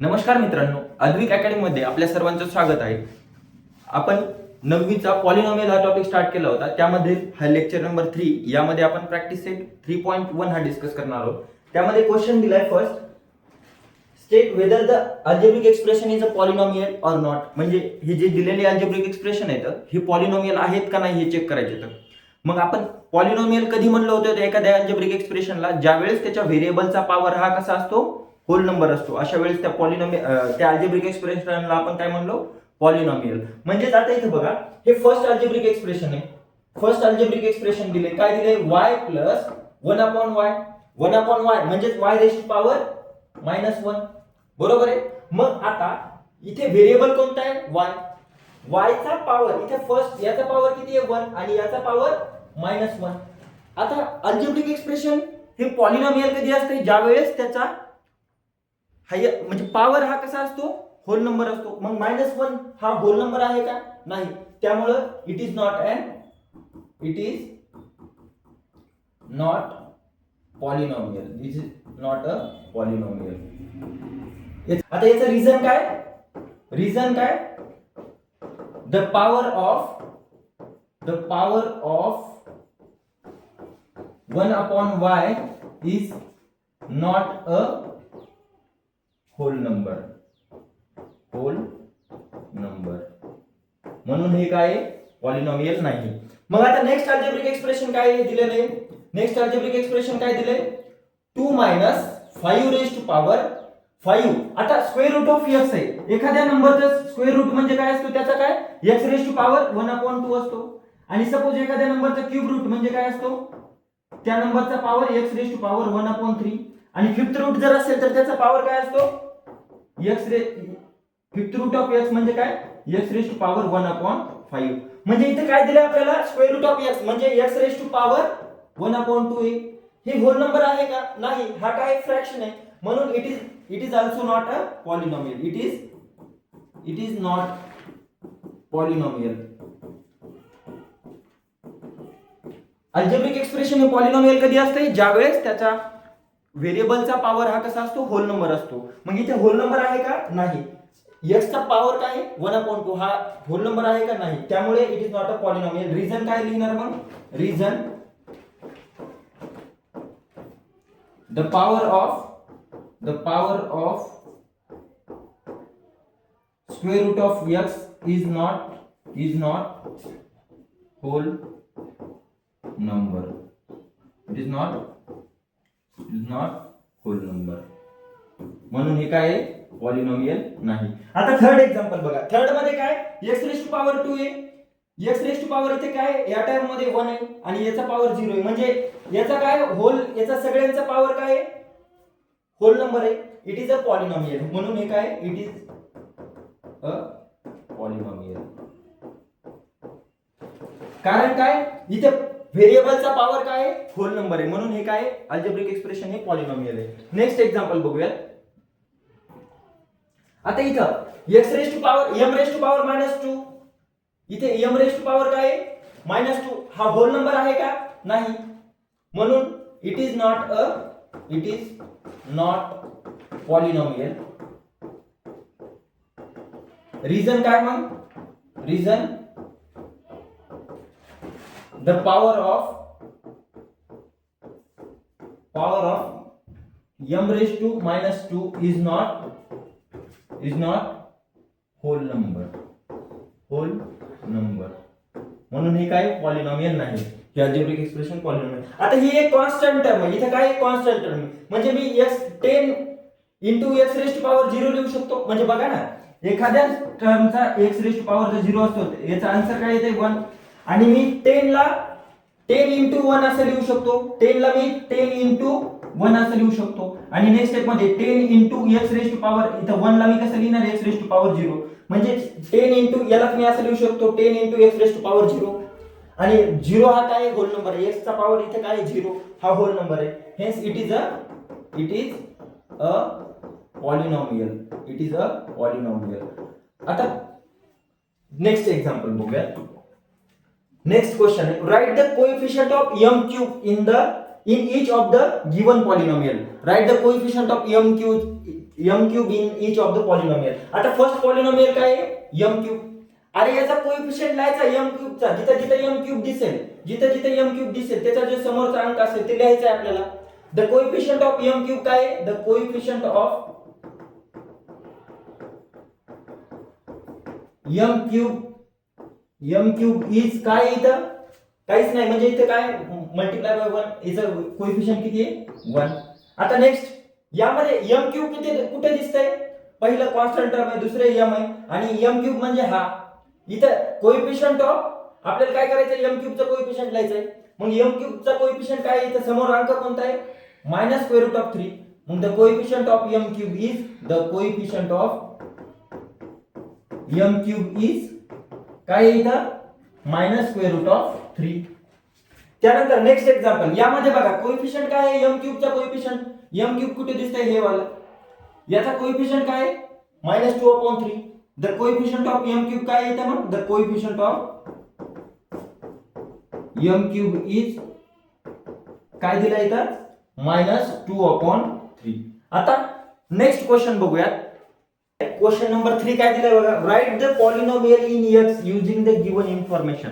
नमस्कार मित्रांनो, अद्विक अकॅडमी मध्ये आपल्या सर्वांचं स्वागत आहे. आपण 9वीचा पॉलिनॉमियल हा टॉपिक स्टार्ट केला होता. त्यामध्ये हा लेक्चर नंबर 3 यामध्ये आपण प्रॅक्टिस सेट 3.1 हा डिस्कस करणार आहोत. त्यामध्ये क्वेश्चन दिलाय first, state whether the algebraic expression is a polynomial or not. म्हणजे हे जे दिलेले अल्जेब्रिक एक्सप्रेशन आहेत हे पॉलिनॉमियल आहेत का नाही हे चेक करायचे. तर मग आपण पॉलिनॉमियल कधी म्हणलं होतं तर एखाद्या अल्जेब्रिक एक्सप्रेशनला ज्यावेळेस त्याच्या व्हेरिएबलचा पॉवर हा कसा असतो, होल नंबर असतो, अशा वेळेस त्या त्या अल्जेब्रिक एक्सप्रेशनला आपण काय म्हणलो, पॉलिनॉमियल. म्हणजेच आता इथे बघा, हे फर्स्ट अल्जेब्रिक एक्सप्रेशन आहे. फर्स्ट अल्जेब्रिक एक्सप्रेशन दिले, काय दिले, y plus 1 upon y. 1 upon y म्हणजेच y रेज टू पॉवर -1. बरोबर आहे. मग आता इथे व्हेरिएबल कोणता आहे, y. y चा पॉवर इथे फर्स्ट याचा पॉवर किती आहे, 1, आणि याचा पॉवर -1. आता अल्जेब्रिक एक्सप्रेशन हे पॉलिनॉमियल कधी असते, ज्यावेळेस त्याचा म्हणजे पॉवर हा कसा असतो, होल नंबर असतो. मग -1 हा होल नंबर आहे का, नाही. त्यामुळे it is not polynomial. It is not a polynomial. आता याचं रिझन काय, the power of 1 upon y is not a whole number. म्हणून हे काय, पॉलिनॉमियल नाही. मग आता नेक्स्ट अल्जेब्रिक एक्सप्रेशन काय दिलेलं आहे, नेक्स्ट अल्जेब्रिक एक्सप्रेशन काय दिले, 2 - 5 रेज टू पॉवर 5. आता स्क्वेअर रूट ऑफ x आहे. एखाद्या नंबरचा स्क्वेअर रूट म्हणजे काय असतो, त्याचा काय, x रेज टू पॉवर 1/2 असतो. आणि सपोज एखाद्या नंबरचा क्यूब रूट म्हणजे काय असतो, त्या नंबरचा power x raise to power 1/3. आणि फिफ्थ रूट जर असेल तर त्याचा पॉवर काय असतो, फिफ्थ रूट ऑफ x म्हणजे काय, x रेज टू पॉवर 1/5. म्हणजे इथे काय दिलं आपल्याला, स्क्वेअर रूट ऑफ x म्हणजे x रेज टू पॉवर 1/2 आहे. हे होल नंबर आहे का, नाही. हा काय, फ्रॅक्शन आहे. म्हणून it is also not a polynomial. It is not polynomial. Algebraic expression हे पॉलिनॉमियल कधी असते, ज्यावेळेस त्याचा व्हेरिएबलचा पॉवर हा कसा असतो, होल नंबर असतो. मग इथे होल नंबर आहे का, नाही. x चा पॉवर काय, 1/2 हा होल नंबर आहे का, नाही. त्यामुळे it is not a polynomial. Reason काय लिहिणार मग, reason the power of square root of x is not whole number. It is not whole number. म्हणून हे काय, पॉलिनॉमियल नाही. आता थर्ड एक्झाम्पल बघा. थर्ड मध्ये काय, x रेज टू पॉवर 2 आहे. x रेज टू पॉवर इथे काय, या टर्म मध्ये 1 आहे आणि याचा पॉवर 0 आहे. म्हणजे याचा काय, होल, याचा सगळ्यांचा पॉवर काय आहे, होल नंबर आहे. It is a polynomial. म्हणून हे काय, इट इज अ पॉलिनॉमियल. कारण काय, इथे व्हेरिएबलचा पॉवर काय आहे, होल नंबर आहे. म्हणून हे काय, अल्जेब्रिक एक्सप्रेशन हे पॉलिनॉमियल आहे. नेक्स्ट एक्झाम्पल बघूया. आता इथं x raise to power m raise to power -2. इथे m रेज टू पॉवर काय आहे, -2. हा होल नंबर आहे का, नाही. म्हणून it is not polynomial. Reason काय मग, reason the power of m raise to -2 is not whole number. म्हणून हे काय, पॉलिनॉमियल नाही. हे अल्जेब्रिक एक्सप्रेशन पॉलिनॉमियल. आता ही एक कॉन्स्टंट टर्म आहे. इथे काय, कॉन्स्टंट टर्म म्हणजे मी x 10 into x raise to power 0 लिहू शकतो. म्हणजे बघा ना, एखाद्या टर्मचा x रेज टू पॉवर जर 0 असतो, याचा आन्सर काय येते, 1. आणि मी 10 ला 10 into 1 असं लिहू शकतो. 10 ला मी 10 into 1 असं लिहू शकतो. आणि नेक्स्ट स्टेप मध्ये 10 into x raise to power, इथं 1 ला मी कसं लिहिणार, x रेज टू पॉवर 0. म्हणजे 10 into याला मी असं लिहू शकतो, 10 into x raise to power 0. आणि 0 हा काय, होल नंबर आहे. x चा पॉवर इथे काय, 0 हा होल नंबर आहे. Hence it is a polynomial. आता नेक्स्ट एक्झाम्पल बघूया. Next question, write the coefficient of m cube in each of the given polynomial. Write the coefficient of m cube m cube in each of the polynomial. आता first polynomial काय आहे m cube. अरे याचा coefficient लिहायचा m क्यूबचा. जिथे जिथे m cube दिसेल, जिथे जिथे m क्यूब दिसेल त्याचा जो समोरचा अंक असेल ते लिहायचा आहे आपल्याला. The coefficient of m cube काय आहे? The coefficient of m cube is काय इथं काहीच नाही, म्हणजे इथे काय मल्टिप्लाय बाय 1, याचं कोएफिशिएंट किती आहे 1. आता नेक्स्ट यामध्ये m क्यूब किती कुठे दिसतंय? पहिलं कॉन्स्टंट टर्म आहे, दुसरे m आहे आणि m क्यूब म्हणजे हा. इथं कोएफिशिएंट ऑफ आपल्याला काय करायचं m क्यूबचा कोएफिशिएंट लिहायचंय. मग m क्यूबचा कोएफिशिएंट काय आहे? इथं समोर अंक कोणता आहे? -√3. मग the coefficient of m cube is the coefficient of m cube is काय आहे इथं -√3. त्यानंतर नेक्स्ट एक्झाम्पल यामध्ये बघा कोएफिशिएंट काय आहे m क्यूबचा कोएफिशिएंट. m क्यूब कुठे दिसतंय हे वाला. याचा कोएफिशिएंट काय आहे -2/3. The coefficient of m cube काय आहे इथं? मग the coefficient of m cube is काय दिला इथं -2/3. आता नेक्स्ट क्वेश्चन बघूयात. क्वेश्चन नंबर 3 काय दिलंय बघा. Write the polynomial in x using the given information.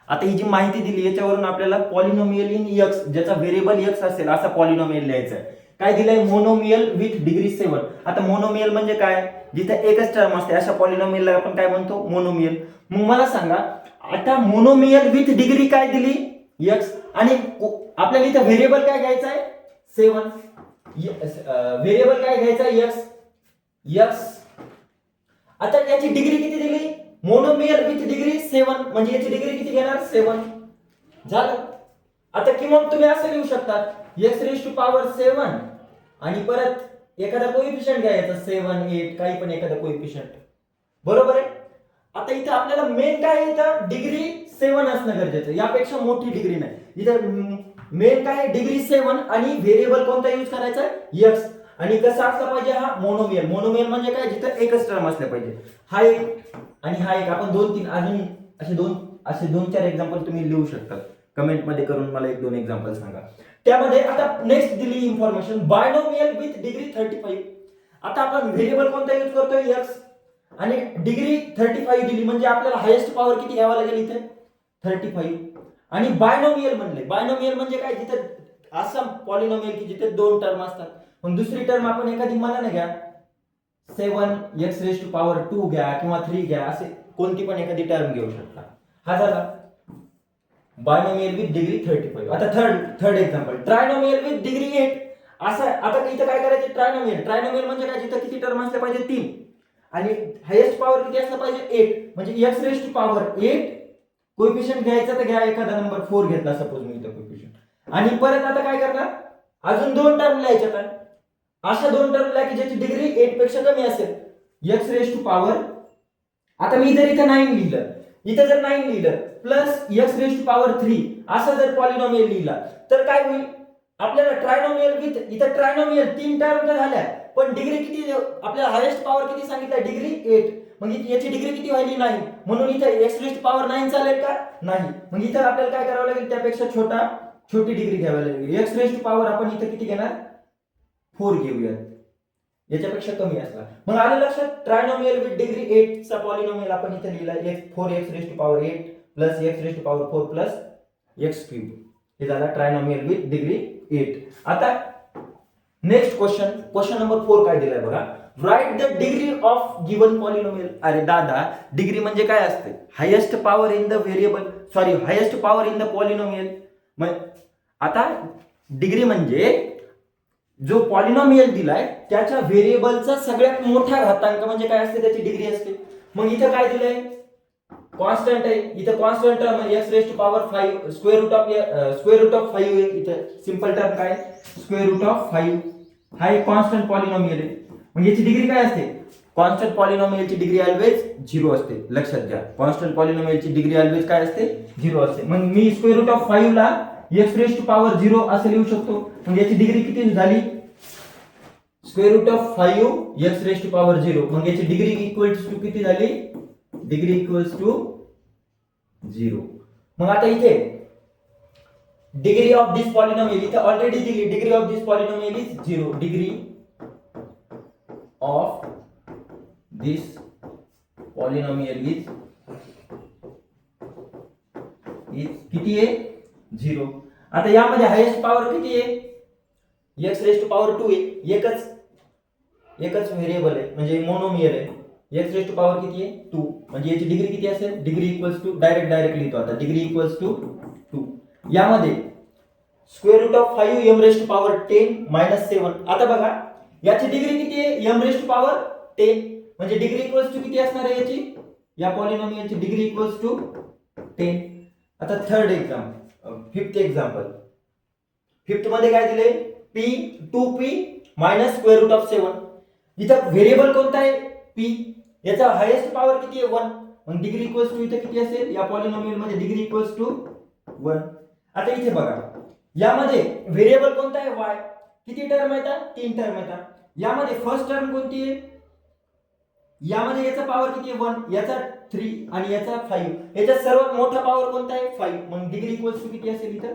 आता ही जी माहिती दिली याच्यावरून आपल्याला पॉलिनोमियल इन x ज्याचा व्हेरिएबल x असेल असा पॉलिनोमियल लिहायचा आहे. काय दिलंय? Monomial with degree 7. आता मोनोमियल म्हणजे काय? जिथे एकच टर्म असते अशा पॉलिनोमियलला आपण काय म्हणतो? मोनोमियल. मग मला सांगा आता मोनोमियल विथ डिग्री काय दिली? x आणि आपल्याला इथे व्हेरिएबल काय घ्यायचा आहे? 7. व्हेरिएबल काय घ्यायचा आहे? x. आता याची डिग्री किती दिली? मोनोमियल विथ डिग्री 7 म्हणजे याची डिग्री किती घेणार? 7 झालं. आता किंवा तुम्ही असं लिहू शकता x⁻⁷ आणि परत एखादा कोएफिशिएंट घ्यायचा 7, 8 काही पण एखादा कोएफिशिएंट. बरोबर आहे. आता इथं आपल्याला मेन काय आहे? इथं डिग्री 7 असणं गरजेचं. यापेक्षा मोठी डिग्री नाही. इथं मेन काय आहे? डिग्री 7 आणि व्हेरिएबल कोणता यूज करायचा आहे? x. आणि कसा असला पाहिजे? हा मोनोमियल. मोनोमियल म्हणजे काय? जिथं एकच टर्म असले पाहिजे. हा एक आणि हा एक. आपण 2-3 अजून असे 2-4 एक्झाम्पल तुम्ही लिहू शकता. कमेंट मध्ये करून मला 1-2 एक्झाम्पल सांगा. त्यामध्ये आता नेक्स्ट दिली इन्फॉर्मेशन बायनोमियल विथ डिग्री 35. आता आपण व्हेरिएबल कोणता यूज करतोय? x आणि डिग्री 35 दिली म्हणजे आपल्याला हायेस्ट पॉवर किती घ्यावा लागेल इथे? 35. आणि बायनोमियल म्हणले. बायनोमियल म्हणजे काय? जिथे असा पॉलिनोमियल की जिथे 2 टर्म असतात. मग दुसरी टर्म आपण एखादी मनाने घ्या 7x⁻² घ्या किंवा 3 घ्या, असे कोणती पण एखादी टर्म घेऊ शकता. हा झाला बायनोमियल विथ डिग्री 35. आता थर्ड एक्झाम्पल ट्रायनोमियल विथ डिग्री 8. असं आता इथं काय करायचं? ट्रायनोमियल म्हणजे काय? जिथं किती टर्म असले पाहिजे? 3 आणि हायेस्ट पॉवर किती असलं पाहिजे? 8 म्हणजे x⁻8. कोएफिशिएंट घ्यायचा तर घ्या एखादा नंबर 4 घेतला सपोज मी इथं कोएफिशिएंट. आणि परत आता काय करणार? अजून 2 टर्म लिहायच्या. अशा 2 टर्मला की ज्याची डिग्री 8 पेक्षा कमी असेल. x⁻. आता मी जर इथं 9 लिहिलं, इथं जर 9 लिहिलं प्लस x⁻3 असा जर पॉलिनोमियल लिहिला तर काय होईल? आपल्याला ट्रायनोमियल विथ इथं ट्रायनोमियल 3 टर्म झाल्या पण डिग्री किती? आपल्याला हायेस्ट पॉवर किती सांगितलं? डिग्री 8. मग याची डिग्री किती व्हायली? 9. म्हणून इथं x⁻9 चालेल का? नाही. मग इथं आपल्याला काय करावं लागेल? त्यापेक्षा छोटी डिग्री घ्यावी लागेल. x⁻ आपण इथं किती घेणार? 4 घेऊयात. याच्यापेक्षा कमी असला. मग आलं लक्षात? ट्रायनोमियल विथ डिग्री 8 चा पॉलिनोमियल आपण इथे लिहिला 4x�8 plus x⁴ plus x³. हे झाला ट्रायनोमियल विथ डिग्री 8. आता नेक्स्ट क्वेश्चन नंबर 4 काय दिलाय बघा. Write the degree of given polynomial. अरे दादा, डिग्री म्हणजे काय असते? Highest power in the highest power in the polynomial. मग आता डिग्री म्हणजे जो पॉलिनोमियल दिलाय त्याच्या व्हेरिएबलचा सगळ्यात मोठा घातांक म्हणजे काय असते? त्याची डिग्री असते. मग इथं काय दिलंय? कॉन्स्टंट आहे. इथं constant term x⁵ square root of 5 इथं सिंपल टर्म काय? √5. हा एक कॉन्स्टंट पॉलिनोमियल आहे. मग याची डिग्री काय असते? कॉन्स्टंट पॉलिनोमियलची डिग्री ऑलवेज 0 असते. लक्षात घ्या, कॉन्स्टंट पॉलिनोमियलची डिग्री ऑलवेज काय असते? 0 असते. मग मी √5 ला x⁻0 असे लिहू शकतो. मग याची डिग्री किती झाली? √5 x⁻0. मग याची डिग्री इक्वल्स टू किती झाली? Degree equals to 0. मग आता इथे डिग्री ऑफ दिस पॉलिनोमियल इथे ऑलरेडी दिली. Degree of this polynomial is 0. Degree of this polynomial is किती आहे 0. आता यामध्ये हायेस्ट पॉवर किती आहे x रेज टू पॉवर 2 आहे. एकच व्हेरिएबल आहे म्हणजे मोनोमियल आहे. x रेज टू पॉवर किती आहे 2 म्हणजे याची डिग्री किती असेल डिग्री इक्वल्स टू डायरेक्ट लिहितो आता डिग्री इक्वल्स टू 2. यामध्ये square root of 5 m raise to power 10 minus 7. आता बघा याची डिग्री किती आहे m रेज टू पॉवर 10 म्हणजे डिग्री इक्वल्स टू किती असणार आहे याची या पॉलिनॉमियलची डिग्री इक्वल्स टू 10. आता फिफ्थ एक्झाम्पल मध्ये काय दिले p 2p minus square root of 7. इथं व्हेरिएबल कोणता आहे p याचा हायेस्ट पॉवर किती आहे 1 मग डिग्री इक्वल्स टू इथे किती असेल या पॉलिनॉमियल मध्ये डिग्री इक्वल्स टू 1. आता इथे बघा यामध्ये व्हेरिएबल कोणता आहे y किती टर्म येतात 3 टर्म येतात. यामध्ये फर्स्ट टर्म कोणती आहे यामध्ये याचा पॉवर किती आहे 1 याचा 3 आणि याचा 5. याचा सर्वात मोठा पॉवर कोणता आहे 5 मग डिग्री इक्वल्स टू किती असेल इथं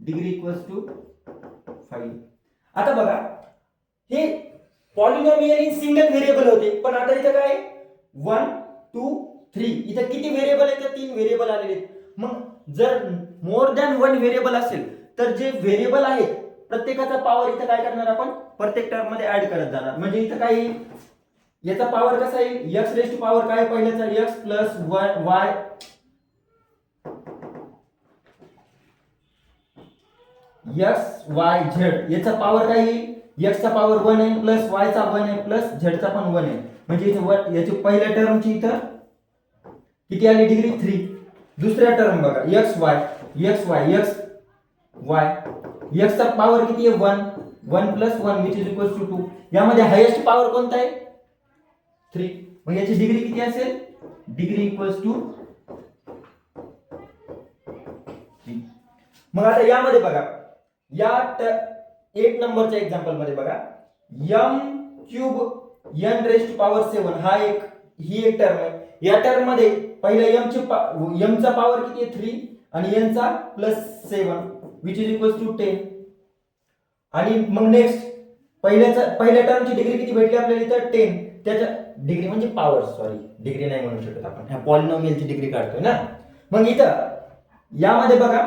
डिग्री इक्वल्स टू 5. आता बघा हे पॉलिनॉमियल इन सिंगल व्हेरिएबल होते पण आता इथं काय 1 2 3 इथं किती व्हेरिएबल आहेत तर 3 व्हेरिएबल आलेले आहेत. मग जर मोर दॅन 1 व्हेरिएबल असेल तर जे व्हेरिएबल आहेत प्रत्येकाचा पॉवर इथं काय करणार आपण प्रत्येक टर्म मध्ये ऍड करत जाणार. म्हणजे इथं काय याचा पॉवर कसा येईल x रेज टू पॉवर काय पहिल्याचा x plus y x y z याचा पॉवर काय येईल x चा पॉवर 1 आहे प्लस y चा 1 आहे प्लस z चा पण 1 आहे म्हणजे इथे याची पहिल्या टर्मची इथं किती आली डिग्री 3. दुसऱ्या टर्म बघा x y x चा पॉवर किती आहे 1 plus 1 which is equals to 2. यामध्ये हायेस्ट पॉवर कोणता आहे 3 मग याची डिग्री किती असेल डिग्री इक्वल्स टू 3. मग आता यामध्ये बघा या 8 नंबरच्या एक्झाम्पल मध्ये बघा m cube n raise to power 7 ही एक टर्म आहे. या टर्म मध्ये पहिल्या m चा पॉवर किती आहे 3 आणि n चा plus 7 which is equals to 10. आणि मग नेक्स्ट पहिल्या टर्मची डिग्री किती भेटली आपल्याला इथं 10 त्याच्या डिग्री म्हणजे पॉवर डिग्री नाही म्हणू शकत आपण ह्या पॉलिनॉमियलची डिग्री काढतोय ना. मग इथं यामध्ये बघा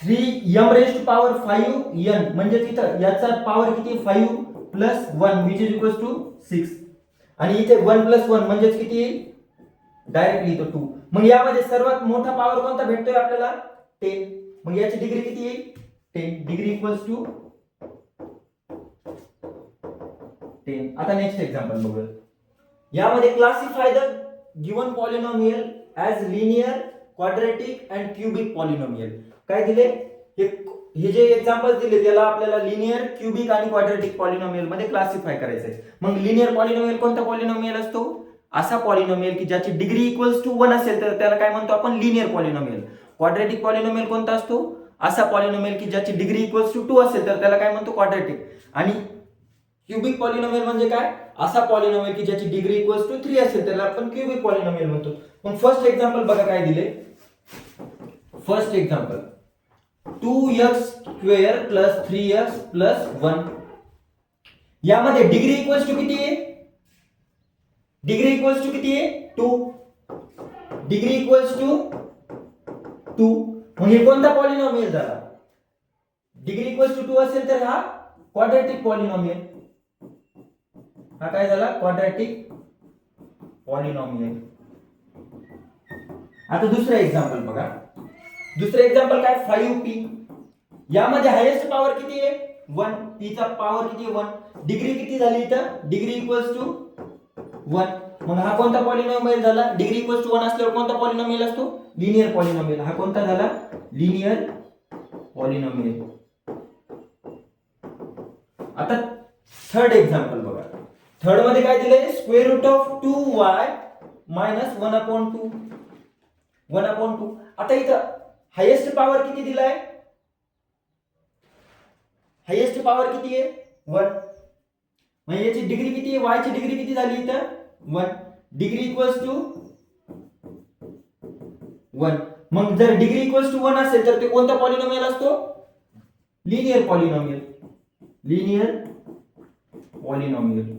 3m raise to power 5n म्हणजे इथं याचा पॉवर किती 5 plus 1 which is equals to 6 आणि इथे 1 प्लस 1 म्हणजे किती डायरेक्ट लिहितो 2. मग यामध्ये सर्वात मोठा पॉवर कोणता भेटतोय आपल्याला 10 मग याची डिग्री किती येईल 10 डिग्री इक्वल्स टू 10. आता नेक्स्ट एक्झाम्पल बघूया. यामध्ये classify the given polynomial as linear quadratic and cubic polynomial. काय दिले हे जे एक्झाम्पल दिले त्याला आपल्याला लिनियर क्यूबिक आणि क्वाड्रॅटिक पॉलिनॉमियल मध्ये क्लासिफाय करायचं आहे. मग लिनियर पॉलिनॉमियल कोणता पॉलिनॉमियल असतो असा पॉलिनॉमियल की ज्याची डिग्री इक्वल्स टू 1 असेल तर त्याला काय म्हणतो आपण लिनियर पॉलिनॉमियल. क्वाड्रॅटिक पॉलिनॉमियल कोणता असतो असा पॉलिनॉमियल की ज्याची डिग्री इक्वल्स टू 2 असेल तर त्याला काय म्हणतो क्वाड्रॅटिक. आणि क्यूबिक पॉलिनॉमियल म्हणजे काय असा पॉलिनॉमियल की ज्याची डिग्री इक्वल्स टू 3 असेल त्याला आपण क्यूबिक पॉलिनॉमियल म्हणतो. मग फर्स्ट एक्झाम्पल बघा काय दिले. First example 2x square plus 3x plus 1. यामध्ये डिग्री इक्वल्स टू किती आहे डिग्री इक्वल्स टू किती आहे 2 डिग्री इक्वल्स टू 2 म्हणजे कोणता पॉलिनॉमियल झाला डिग्री इक्वल्स टू 2 असेल तर हा क्वाड्रॅटिक पॉलिनॉमियल. हा काय झाला क्वाड्रॅटिक पॉलिनॉमियल. आता दुसरा एक्झाम्पल बघा. दुसरा एक्झाम्पल काय 5p. यामध्ये हायेस्ट पॉवर किती आहे 1 p चा पॉवर किती आहे 1 डिग्री किती झाली इथं डिग्री इक्वल्स टू 1. मग हा कोणता पॉलिनॉमियल झाला डिग्री इक्वल्स टू 1 असल्यावर कोणता पॉलिनॉमियल असतो लिनियर पॉलिनॉमियल. हा कोणता झाला लिनियर पॉलिनॉमियल. आता थर्ड एक्झाम्पल बघा. थर्ड मध्ये काय दिलंय square root of 2y minus 1/2 1/2. आता इथं हायेस्ट पॉवर किती दिलाय हायेस्ट पॉवर किती आहे 1 म्हणजे याची डिग्री किती आहे y ची डिग्री किती झाली इथं 1 डिग्री इक्वल्स टू 1. मग जर डिग्री इक्वल्स टू 1 असेल तर ते कोणता पॉलिनॉमियल असतो linear polynomial. Linear polynomial.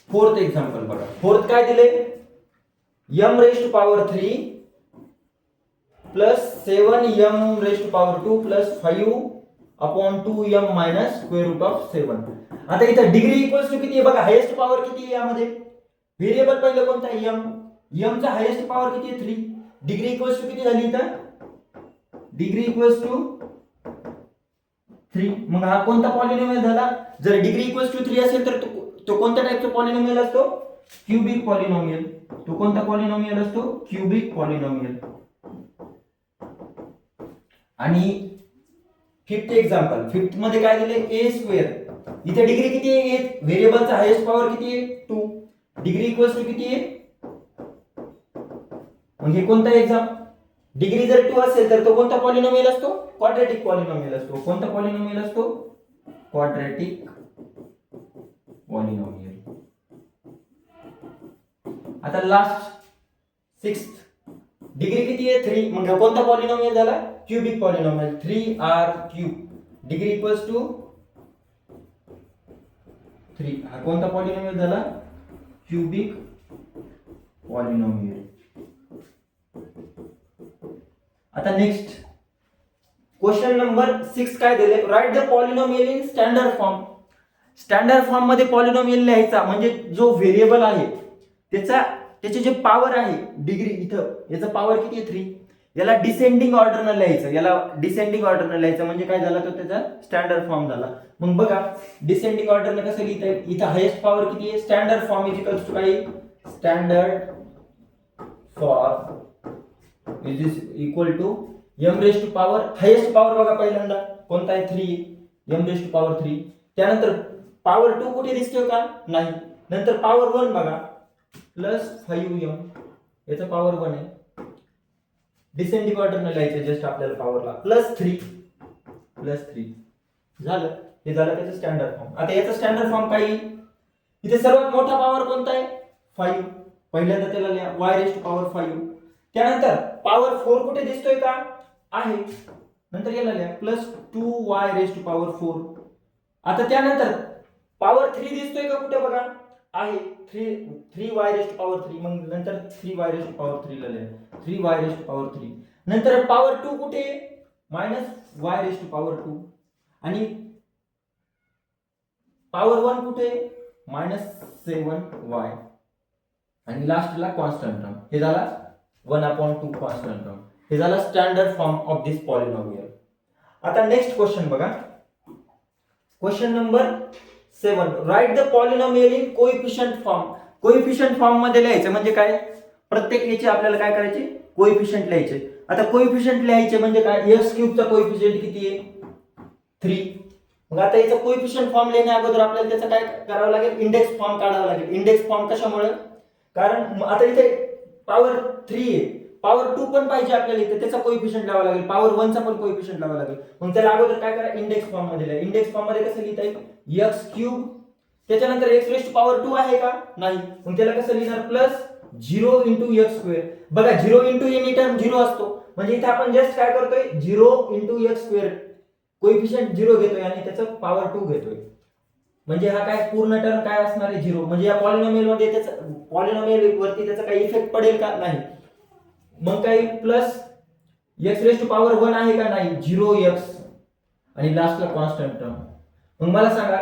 Fourth example बघा. फोर्थ काय दिले, m raise to power 3 plus 7m raise to power 2 plus 5/2m minus square root of 7. आता इथं डिग्री इक्वल्स टू किती आहे बघा, हायेस्ट पॉवर किती आहे यामध्ये, व्हेरिएबल पहिलं कोणता आहे m चा हायेस्ट पॉवर किती आहे 3. डिग्री इक्वल्स टू किती झाली इथं, डिग्री इक्वल्स टू 3. मग हा कोणता पॉलिनॉमियल झाला, जर डिग्री इक्वल्स टू 3 असेल तर तो कोणत्या टाइपचा पॉलिनॉमियल असतो, क्यूबिक पॉलिनॉमियल. तो कोणता पॉलिनॉमियल असतो, क्यूबिक पॉलिनॉमियल. आणि फिफ्थ एक्झाम्पल, फिफ्थ मध्ये काय दिले, ए स्क्वेअर. इथे डिग्री किती आहे, व्हेरिएबलचा हायेस्ट पॉवर किती आहे 2. डिग्री इक्वल्स टू किती आहे, मग हे कोणता एक्झाम, डिग्री जर 2 असेल तर तो कोणता पॉलिनॉमियल असतो, क्वाड्रॅटिक पॉलिनॉमियल असतो. कोणता पॉलिनॉमियल असतो, क्वाड्रॅटिक पॉलिनॉमियल. आता लास्ट सिक्स्थ, डिग्री किती आहे 3, मग कोणता पॉलिनॉमियल झाला, cubic polynomial. 3r cube. Degree equals to 3. हा कोणता पॉलिनॉमियल झाला, क्यूबिक पॉलिनॉमियल. आता नेक्स्ट क्वेश्चन नंबर 6 काय दिले, write the polynomial in standard form. Standard form मध्ये पॉलिनॉमियल लिहायचा म्हणजे जो व्हेरिएबल आहे त्याचे जे पॉवर आहे, डिग्री इथं याचा पॉवर किती आहे 3, याला डिसेंडिंग ऑर्डरनं लिहायचं. याला डिसेंडिंग ऑर्डरनं लिहायचं म्हणजे काय झाला, तो त्याचा स्टँडर्ड फॉर्म झाला. मग बघा डिसेंडिंग ऑर्डरनं कसं लिहिता येईल, इथं हायेस्ट पॉवर किती आहे, standard form is equals to काय, standard form is equal to m raise to power, highest power बघा पहिल्यांदा कोणता आहे 3, m रेज टू पॉवर 3. त्यानंतर पॉवर 2 कुठे दिसतोय का, नाही. नंतर पॉवर 1 बघा प्लस 5m, याचा पॉवर 1 आहे. डिसेंडिंग ऑर्डरने लिहायचं जस्ट आपल्याला पॉवरला, प्लस 3 झालं. हे झालं त्याचं स्टँडर्ड फॉर्म. आता याचा स्टँडर्ड फॉर्म काय, इथे सर्वात मोठा पॉवर कोणता आहे 5. पहिल्यांदा त्याला लिहा y रेज टू पॉवर 5. त्यानंतर पॉवर 4 कुठे दिसतोय का, आहे. नंतर याला लिहा plus 2y raise to power 4. आता त्यानंतर पॉवर 3 दिसतोय का कुठे बघा, आहे. 3y raise to power 3. मग नंतर 3y रेज टू पॉवर 3 ला लिहा 3y रेज टू पॉवर 3. नंतर पॉवर 2 कुठे, minus y raise to power 2. आणि पॉवर 1 कुठे, मायनस 7y. आणि लास्टला कॉन्स्टंट टर्म. हे झाला 1/2 कॉन्स्टंट टर्म. हे झाला standard form of this polynomial. आता नेक्स्ट क्वेश्चन बघा, question number 7, right the polynomial in coefficient form. Coefficient form मध्ये लिहायचं म्हणजे काय, प्रत्येक याचे आपल्याला काय करायचे, कोएफिशिएंट लिहायचे. आता कोएफिशिएंट लिहायचे म्हणजे काय, x क्यूब चा कोएफिशिएंट किती आहे 3. मग आता याचा कोएफिशिएंट फॉर्म लिहिण्या अगोदर आपल्याला त्याचा काय करावं लागेल, इंडेक्स फॉर्म काढावा लागेल. इंडेक्स फॉर्म कशामुळे, कारण आता इथे पॉवर 3 आहे, पॉवर 2 पण पाहिजे आपल्याला, इथे त्याचा कोएफिशिएंट लावावा लागेल, पॉवर 1 चा पण कोएफिशिएंट लावावा लागेल. मग त्याला अगोदर काय करा, इंडेक्स फॉर्म मध्ये लिहा. इंडेक्स फॉर्म मध्ये कसं लिहिता येईल, x क्यूब, त्याच्यानंतर x रेज टू पॉवर 2 आहे का, नाही. मग त्याला कसं लिहिणार, प्लस 0 इंटू x स्क्वेअर. बघा 0 इंटू एनी टर्म 0 असतो, म्हणजे इथे आपण जस्ट काय करतोय, 0 इंटू x स्क्वेअर, कोएफिशिएंट 0 घेतोय आणि त्याचं पॉवर 2 घेतोय. म्हणजे हा काय पूर्ण टर्म काय असणार आहे 0. म्हणजे या पॉलिनॉमियल मध्ये त्याचं, पॉलिनॉमियल वरती त्याचा काही इफेक्ट पडेल का, नाही. मग काय plus x raise to power 1 आहे का, नाही. 0x आणि लास्टला कॉन्स्टंट टर्म. मग मला सांगा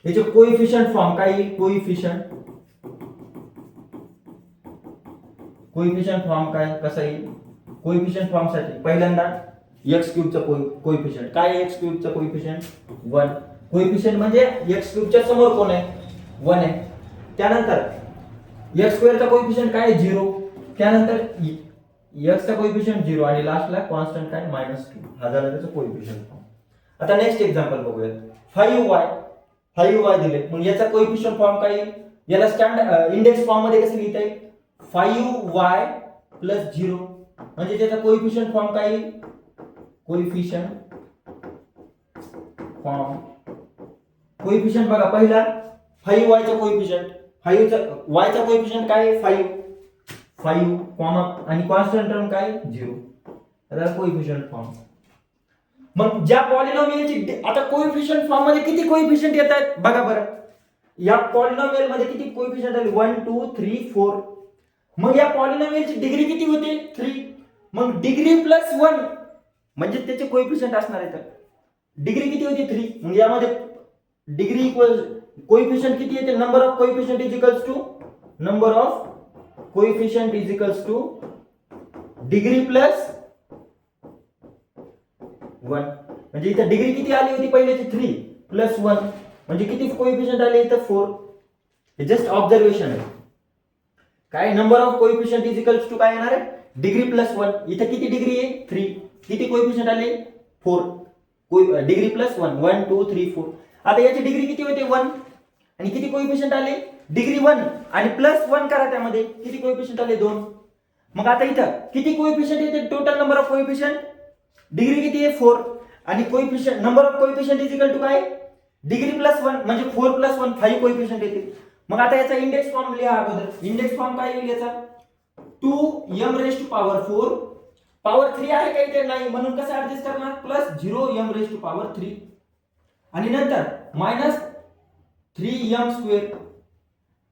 याचे कोएफिशिएंट फॉर्म काय येईल, कोएफिशिएंट फॉर्म काय कसा येईल. कोएफिशिएंट फॉर्म साठी पहिल्यांदा x क्यूब चा कोएफिशिएंट काय आहे, x क्यूब चा कोएफिशिएंट 1. कोएफिशिएंट म्हणजे x क्यूब च्या समोर कोण आहे, 1 आहे. त्यानंतर x स्क्वेअर चा कोएफिशिएंट काय आहे 0. त्यानंतर x चा कोएफिशिएंट 0 आणि लास्टला कॉन्स्टंट काय -2. हा झाला त्याचा कोएफिशिएंट फॉर्म. आता नेक्स्ट एक्झाम्पल बघूया. 5y दिले, मग याचा कोएफिशिएंट फॉर्म काय येईल, याला स्टँडर्ड इंडेक्स फॉर्म मध्ये कसं लिहिता येईल, 5y प्लस 0. म्हणजे त्याचा कोएफिशिएंट फॉर्म काय येईल, कोएफिशिएंट फॉर्म, कोएफिशिएंट बघा पहिला 5y चा कोएफिशिएंट, 5 चा y चा कोएफिशिएंट काय आहे 5 कॉमा आणि कॉन्स्टंट टर्म काय 0. त्याला कोएफिशिएंट फॉर्म. मग ज्या पॉलिनॉमियलची आता कोएफिशिएंट फॉर्म मध्ये किती कोएफिशिएंट येतात बघा बरं. या पॉलिनॉमियल मध्ये किती कोएफिशिएंट आले 1 2 3 4. मग या पॉलिनॉमियलची डिग्री किती होते 3. मग डिग्री प्लस 1 म्हणजे त्याचे कोएफिशिएंट असणार आहे. तर डिग्री किती होती 3. मग यामध्ये डिग्री इक्वल कोएफिशिएंट किती येते number of coefficient is equals to number of coefficient is equals to degree plus 1. म्हणजे इथे डिग्री किती आली होती पहिल्याची 3 प्लस 1 म्हणजे किती कोएफिशिएंट आले इथं 4. हे जस्ट ऑब्झर्वेशन आहे. काय number of coefficient is equals to काय येणार आहे डिग्री प्लस 1. इथे किती डिग्री आहे 3. किती कोएफिशिएंट आले 4. Degree plus 1 1 2 3 4. आता याची डिग्री किती होते 1 आणि किती कोएफिशिएंट आले डिग्री 1 आणि प्लस 1 करा त्यामध्ये किती कोएफिशिएंट आले 2. मग आता इथं किती कोएफिशिएंट येते total number of coefficient degree किती आहे 4 आणि coefficient number of coefficient is equal to काय डिग्री प्लस 1 म्हणजे 4 प्लस 1 5 कोएफिशिएंट येते. मग आता याचा इंडेक्स फॉर्म लिहा अगोदर. इंडेक्स फॉर्म काय येईल याचा 2m raise to power 4 power 3 आहे का इथे नाही म्हणून कसं ऍडजस्ट करणार plus 0m raise to power 3 आणि नंतर मायनस 3m स्क्वेअर.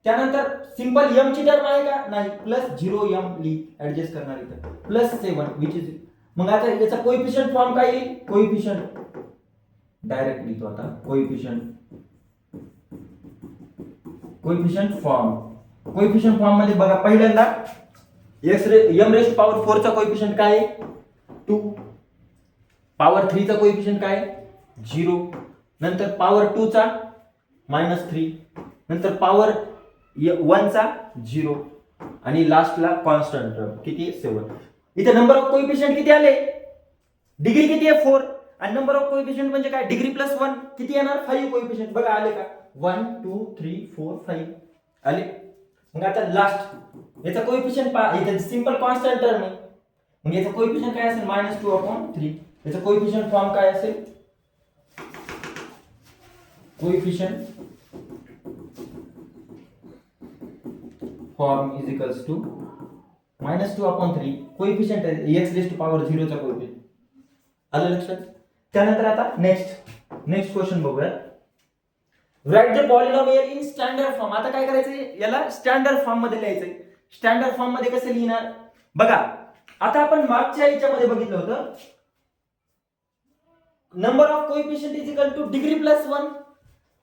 त्यानंतर सिंपल m ची टर्म आहे का नाही प्लस 0m ली ऍडजस्ट करणार इथे प्लस 7 व्हिच इज. मग आता याचा कोएफिशिएंट फॉर्म काय येईल कोएफिशिएंट डायरेक्ट लिहितो आता कोएफिशिएंट फॉर्म मध्ये बघा पहिल्यांदा m रेज टू पॉवर 4 चा कोएफिशिएंट काय आहे 2. पॉवर 3 चा कोएफिशिएंट काय 0. नंतर पॉवर 2 चा -3. नंतर पॉवर 1 चा 0 आणि लास्टला कॉन्स्टंट टर्म किती 7. इथे नंबर ऑफ कोएफिशिएंट किती आले डिग्री किती आहे 4 आणि नंबर ऑफ कोएफिशिएंट म्हणजे काय डिग्री प्लस 1 किती येणार 5 कोएफिशिएंट बघा आले का 1 2 3 4 5 आले. मग आता लास्ट याचा कोएफिशिएंट पहा इथे सिंपल कॉन्स्टंट टर्म आहे. मग याचा कोएफिशिएंट काय असेल -2/3. याचा कोएफिशिएंट फॉर्म काय असेल coefficient form is equals to -2/3 coefficient x raise to power 0 चा कोएफिशिएंट. आलं लक्षात. त्यानंतर आता नेक्स्ट क्वेश्चन बघूया. Write the polynomial in standard form. आता काय करायचंय याला स्टँडर्ड फॉर्म मध्ये लिहायचंय. स्टँडर्ड फॉर्म मध्ये कसं लिहिणार बघा. आता आपण मागच्या याच्यामध्ये बघितलं होतं number of coefficient is equal to degree plus 1.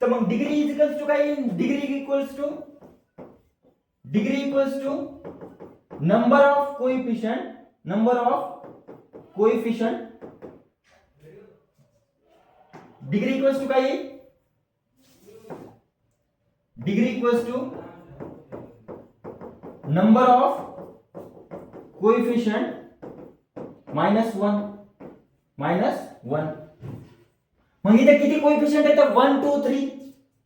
तर मग डिग्री इज इक्वल्स टू काय degree equals to number of coefficient degree equals to काय degree equals to number of coefficient -1. मग इथे किती कोएफिशिएंट येतात 1 2 3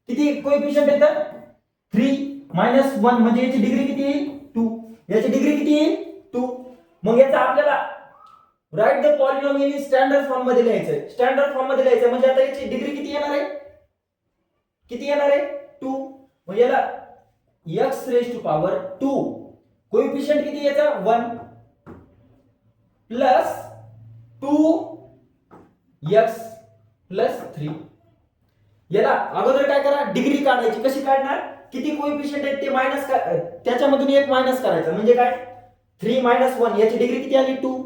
किती कोएफिशिएंट येतात 3 -1 म्हणजे याची डिग्री किती आहे 2. याची डिग्री किती आहे 2. मग याचा आपल्याला right the polynomial in standard form मध्ये लिहायचं. स्टँडर्ड फॉर्म मध्ये लिहायचं म्हणजे आता याची डिग्री किती येणार आहे 2. मग याला x raise to power 2 coefficient किती याचा 1 प्लस 2x प्लस 3. याला अगोदर काय करा डिग्री काढायची. कशी काढणार किती कोएफिशिएंट आहेत ते मायनस त्याच्यामधून एक मायनस करायचं म्हणजे काय 3 - 1 याची डिग्री किती आली 2.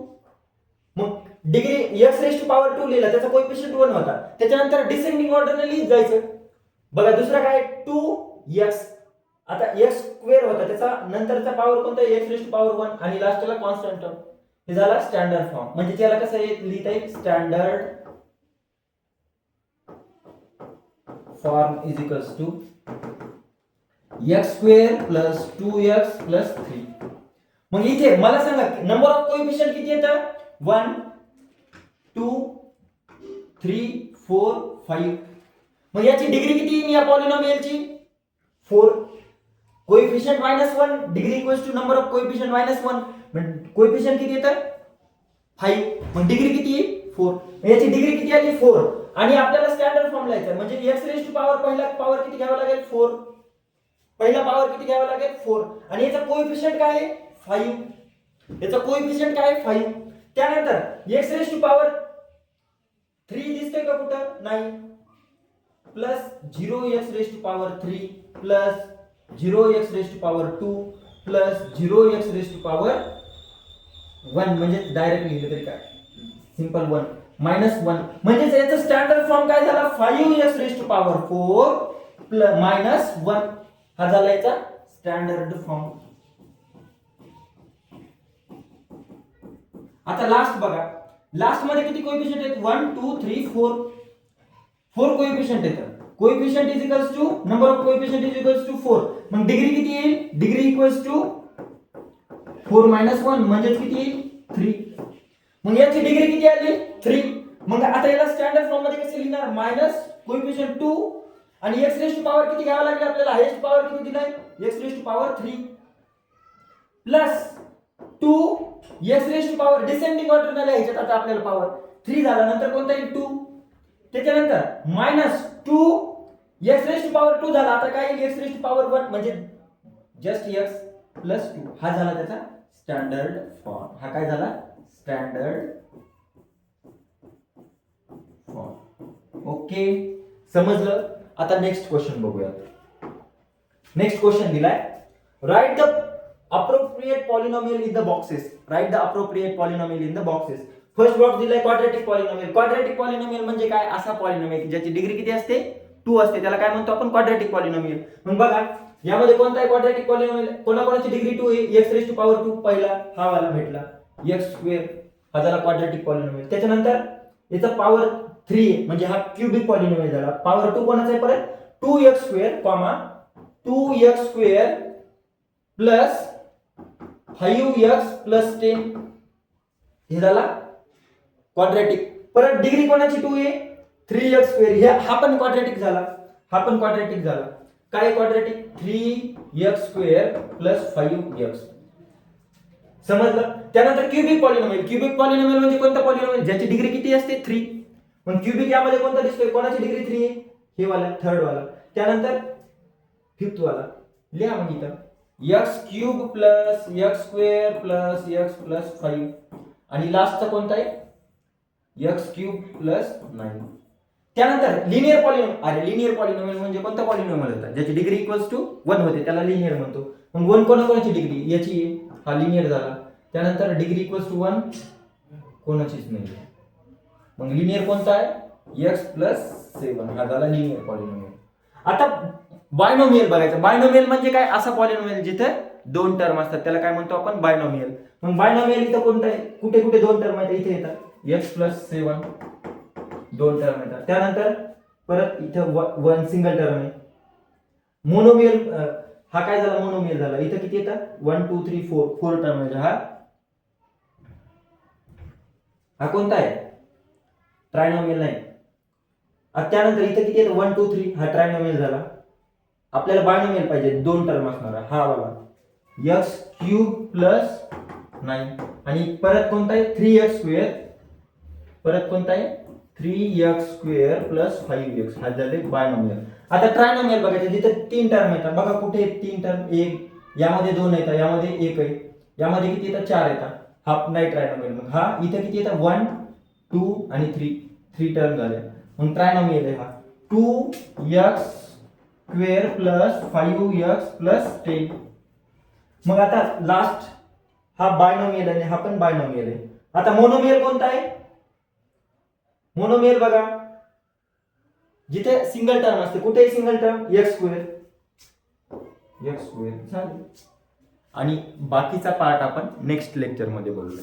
मग degree x raise to power 2 लिहिला त्याचा कोएफिशिएंट 1 होता. त्याच्यानंतर डिसेंडिंग ऑर्डरने लिहित जायचं. बघा दुसरा काय 2x. आता x स्क्वेअर होता त्याचा नंतरचा पॉवर कोणता x रेज टू पॉवर 1 आणि लास्टला कॉन्स्टंट टर्म. हे झाला स्टँडर्ड फॉर्म. म्हणजे त्याला कसं लिहिता येईल standard form is equals to x square plus 2x plus 3. मग इथे मला सांगा नंबर ऑफ कोएफिशिएंट किती येतं 1 2 3 4 5. मग याची डिग्री किती येईल या पॉलिनॉमियलची 4. Coefficient -1 degree equals to number of coefficient -1 म्हणजे कोएफिशिएंट किती येतं 5. मग डिग्री किती आहे 4. याची डिग्री किती आली 4 आणि आपल्याला स्टँडर्ड फॉर्म लिहायचा म्हणजे x रेज टू पॉवर पहिला पॉवर किती घ्यावा लागेल 4. पहिला पॉवर किती घ्यावा लागेल 4 आणि याचा कोएफिशिएंट काय आहे 5. याचा कोएफिशिएंट काय आहे 5. त्यानंतर x रेज टू पॉवर 3 दिसतोय का कुठं नाही plus 0x raise to power 3 plus 0x raise to power 2 plus 0x raise to power 1 म्हणजे डायरेक्ट लिहिलं तरी काय सिंपल 1 मायनस 1 म्हणजे याचा स्टँडर्ड फॉर्म काय झाला 5x raise to power 4 plus minus 1 हा झाला याचा स्टँडर्ड फॉर्म. आता लास्ट बघा लास्ट मध्ये किती कोएफिशिएंट आहेत 1 2 3 4 4 कोएफिशिएंट आहेत. Coefficient is equals to number of coefficient is equals to 4 मग डिग्री किती येईल डिग्री इक्वल्स टू 4 मायनस 1 म्हणजे किती येईल 3 मग याची डिग्री किती आली 3 मग आता याला स्टँडर्ड फॉर्म मध्ये कसे लिहिणार मायनस कोएफिशिएंट 2 आणि x रेज टू पॉवर किती घ्यावा लागेल आपल्याला हायेस्ट पॉवर किती दिलाय x raise to power 3 plus 2 x raise to power descending order मध्ये याच्यात आता आपल्याला पॉवर 3 झाला नंतर कोणता येईल 2 त्याच्यानंतर minus 2 x raise to power 2 झाला आता काय येईल x रेज टू पॉवर 1 म्हणजे जस्ट x प्लस 2 हा झाला त्याचा स्टँडर्ड फॉर्म. हा काय झाला स्टँडर्ड फॉर्म. ओके समजलं. आता नेक्स्ट क्वेश्चन बघूयात. नेक्स्ट क्वेश्चन दिलाय right the appropriate polynomial in the boxes. Write the appropriate polynomial in the boxes. First box दिलाय क्वाड्रॅटिक पॉलिनॉमियल. क्वाड्रॅटिक पॉलिनॉमियल म्हणजे काय असा पॉलिनॉमियल ज्याची डिग्री किती असते 2 असते त्याला काय म्हणतो आपण क्वाड्रॅटिक पॉलिनॉमियल. मग बघा यामध्ये कोणता आहे क्वाड्रॅटिक पॉलिनॉमियल कोणाकोणाची डिग्री 2 आहे x रेज टू पॉवर 2 पहिला हा वाला भेटला x स्क्वेअर हा झाला क्वाड्रॅटिक पॉलिनॉमियल. त्याच्यानंतर याचा पॉवर 3 आहे म्हणजे हा क्यूबिक पॉलिनॉमियल झाला. पॉवर 2 कोणाचा आहे परत 2x square 2x square plus 5x plus 10 हे झाला क्वाड्रॅटिक. परत डिग्री कोणाची 2 आहे 3x स्क्वेअर हा पण क्वाड्रॅटिक झाला हा पण क्वाड्रॅटिक झाला. काय quadratic 3x square plus 5x समजलं. त्यानंतर क्यूबिक पॉलिनॉमियल. क्यूबिक पॉलिनॉमियल म्हणजे कोणता पॉलिनॉमियल ज्याची डिग्री किती असते 3 मग क्यूबिक यामध्ये कोणता दिसतोय कोणाची डिग्री 3 आहे हे वाला थर्ड वाला. त्यानंतर फिफ्थ वाला लिहा मग इथं x cube plus x square plus x plus 5 आणि लास्टचा कोणता आहे x क्यूब प्लस 9. त्यानंतर लिनियर पॉलिनॉमियल. अरे लिनियर पॉलिनॉमियल म्हणजे कोणता पॉलिनॉमियल होता ज्याची डिग्री इक्वल्स टू 1 होते त्याला लिनियर म्हणतो. मग 1 कोणाची डिग्री याची हा लिनियर झाला. त्यानंतर डिग्री इक्वल्स टू 1 कोणाचीच नाही मग लिनियर कोणता आहे x प्लस 7 हा झाला लिनियर पॉलिनॉमियल. आता बायनोमियल बघायचं. बायनोमियल म्हणजे काय असा पॉलिनॉमियल जिथे 2 टर्म असतात त्याला काय म्हणतो आपण बायनोमियल. मग बायनोमियल इथं कोणतं आहे कुठे कुठे 2 टर्म आहेत इथे येतात x प्लस 7 2 टर्म येतात. त्यानंतर परत इथं 1 सिंगल टर्म आहे. मोनोमियल हा काय झाला मोनोमियल झाला. इथं किती येतात 1 2 3 4 टर्म आहे. हा कोणता आहे ट्रायनोमियल नाही. त्यानंतर इथं किती येतं 1 2 3 हा ट्रायनोमियल झाला. आपल्याला बायनोमियल पाहिजे 2 टर्म असणारा हा वाला x क्यूब प्लस 9 आणि परत कोणता आहे 3x स्क्वेअर परत कोणता आहे 3x स्क्वेअर प्लस 5x हा झाले बायनोमियल. आता ट्रायनोमियल बघायचं जिथे 3 टर्म येतात बघा कुठे 3 टर्म 1 यामध्ये 2 येतात यामध्ये 1 आहे यामध्ये किती येतात 4 येतात हा नाही ट्रायनोमियल. मग हा इथे किती येतात 1 2 आणि 3 टर्म झाले मग ट्रायनोमियल आहे हा 2x square plus 5x plus 10. मग आता लास्ट हा बायनोमियल आहे हा पण बायनोमियल आहे. आता मोनोमियल कोणता आहे मोनोमियल बघा जिथे सिंगल टर्म असते कुठे सिंगल टर्म x स्क्वेअर झाले. आणि बाकीचा पार्ट आपण नेक्स्ट लेक्चर मध्ये बोलूया.